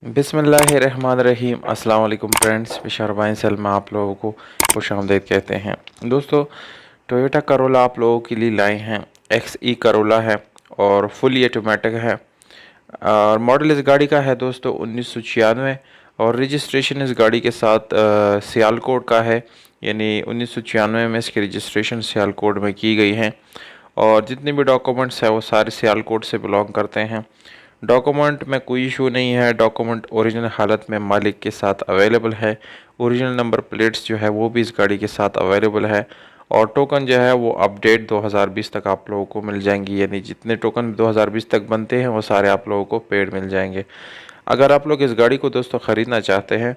बिस्मिल्लाहिर्रहमानिर्रहीम। अस्सलाम वालेकुम फ्रेंड्स, बिशार भाई सल में आप लोगों को खुशामदीद कहते हैं। दोस्तों, टोयोटा करोला आप लोगों के लिए लाए हैं। XE करोला है और फुली ऑटोमेटिक है और मॉडल इस गाड़ी का है दोस्तों 1996 और रजिस्ट्रेशन इस गाड़ी के साथ सियालकोट का है, यानी 1996 में इसकी रजिस्ट्रेशन सियालकोट में की गई है और जितने भी डॉक्यूमेंट्स हैं वो सारे सियालकोट से बिलोंग करते हैं। डॉक्यूमेंट में कोई इशू नहीं है, डॉक्यूमेंट ओरिजिनल हालत में मालिक के साथ अवेलेबल है। ओरिजिनल नंबर प्लेट्स जो है वो भी इस गाड़ी के साथ अवेलेबल है और टोकन जो है वो अपडेट 2020 तक आप लोगों को मिल जाएंगी, यानी जितने टोकन 2020 तक बनते हैं वो सारे आप लोगों को पेड मिल जाएंगे। अगर आप लोग इस गाड़ी को दोस्तों ख़रीदना चाहते हैं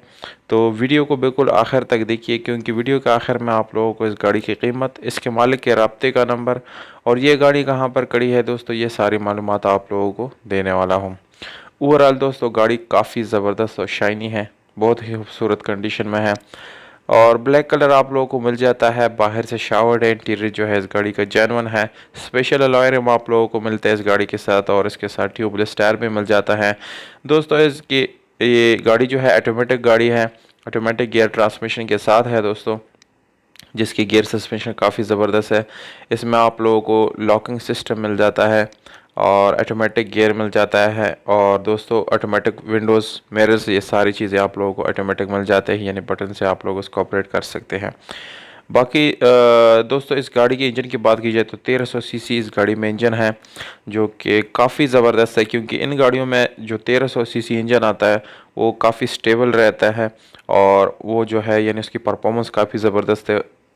तो वीडियो को बिल्कुल आखिर तक देखिए, क्योंकि वीडियो के आखिर में आप लोगों को इस गाड़ी की कीमत, इसके मालिक के राब्ते का नंबर और ये गाड़ी कहाँ पर खड़ी है दोस्तों, ये सारी मालूमात आप लोगों को देने वाला हूँ। ओवरऑल दोस्तों गाड़ी काफ़ी ज़बरदस्त और शाइनी है, बहुत ही खूबसूरत कंडीशन में है और ब्लैक कलर आप लोगों को मिल जाता है। बाहर से शावर्ड है, इंटीरियर जो है इस गाड़ी का जेन्युइन है। स्पेशल अलॉय रिम आप लोगों को मिलते हैं इस गाड़ी के साथ और इसके साथ ट्यूबलेस टायर भी मिल जाता है। दोस्तों इसकी ये गाड़ी जो है ऑटोमेटिक गाड़ी है, ऑटोमेटिक गियर ट्रांसमिशन के साथ है दोस्तों, जिसकी गियर सस्पेंशन काफ़ी ज़बरदस्त है। इसमें आप लोगों को लॉकिंग सिस्टम मिल जाता है और ऑटोमेटिक गियर मिल जाता है और दोस्तों ऑटोमेटिक विंडोज़ मिरर्स, ये सारी चीज़ें आप लोगों को ऑटोमेटिक मिल जाते हैं, यानी बटन से आप लोग इसको ऑपरेट कर सकते हैं। बाकी दोस्तों इस गाड़ी के इंजन की बात की जाए तो 1300 सीसी इस गाड़ी में इंजन है, जो कि काफ़ी ज़बरदस्त है, क्योंकि इन गाड़ियों में जो 1300 सीसी इंजन आता है वो काफ़ी स्टेबल रहता है और वो जो है यानी उसकी परफॉर्मेंस काफ़ी ज़बरदस्त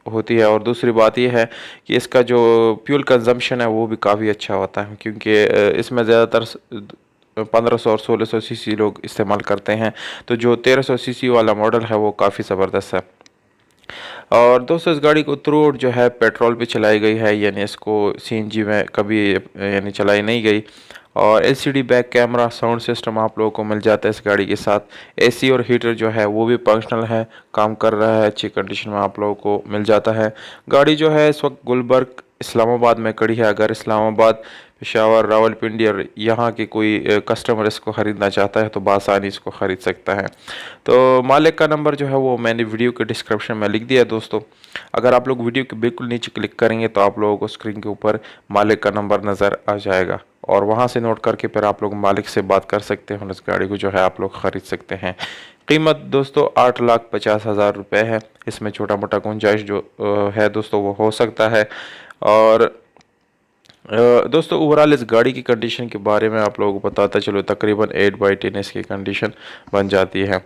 होती है। और दूसरी बात यह है कि इसका जो फ्यूल कंजम्पशन है वो भी काफ़ी अच्छा होता है, क्योंकि इसमें ज़्यादातर 1500 और 1600 सीसी लोग इस्तेमाल करते हैं, तो जो 1300 सीसी वाला मॉडल है वो काफ़ी ज़बरदस्त है। और दोस्तों इस गाड़ी को थ्रू आउट जो है पेट्रोल पे चलाई गई है, यानी इसको CNG में कभी यानी चलाई नहीं गई। और LCD back camera, sound system आप लोगों को मिल जाता है इस गाड़ी के साथ। AC और हीटर जो है वो भी फंक्शनल है, काम कर रहा है, अच्छी कंडीशन में आप लोगों को मिल जाता है। गाड़ी जो है इस वक्त गुलबर्ग इस्लामाबाद में खड़ी है। अगर इस्लामाबाद, पेशावर, रावलपिंडी और यहाँ के कोई कस्टमर इसको ख़रीदना चाहता है तो बआसानी इसको ख़रीद सकता है। तो मालिक का नंबर जो है वो मैंने वीडियो के डिस्क्रिप्शन में लिख दिया दोस्तों। अगर आप लोग वीडियो के बिल्कुल नीचे क्लिक करेंगे तो आप लोगों को स्क्रीन के ऊपर मालिक का नंबर नज़र आ जाएगा और वहाँ से नोट करके फिर आप लोग मालिक से बात कर सकते हैं और इस गाड़ी को जो है आप लोग ख़रीद सकते हैं। कीमत दोस्तों 8,50,000 रुपये है। इसमें छोटा मोटा गुंजाइश जो है दोस्तों वो हो सकता है। और दोस्तों ओवरऑल इस गाड़ी की कंडीशन के बारे में आप लोगों को बताता चलो, तकरीबन 8/10 इसकी कंडीशन बन जाती है।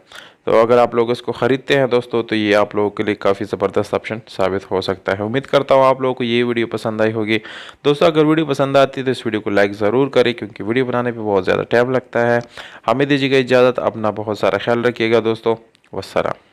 तो अगर आप लोग इसको ख़रीदते हैं दोस्तों तो ये आप लोगों के लिए काफ़ी ज़बरदस्त ऑप्शन साबित हो सकता है। उम्मीद करता हूँ आप लोगों को ये वीडियो पसंद आई होगी। दोस्तों अगर वीडियो पसंद आती है तो इस वीडियो को लाइक ज़रूर करें, क्योंकि वीडियो बनाने पर बहुत ज़्यादा टाइम लगता है। हमें दीजिएगा इजाज़त, अपना बहुत सारा ख्याल रखिएगा दोस्तों। वस्सलाम।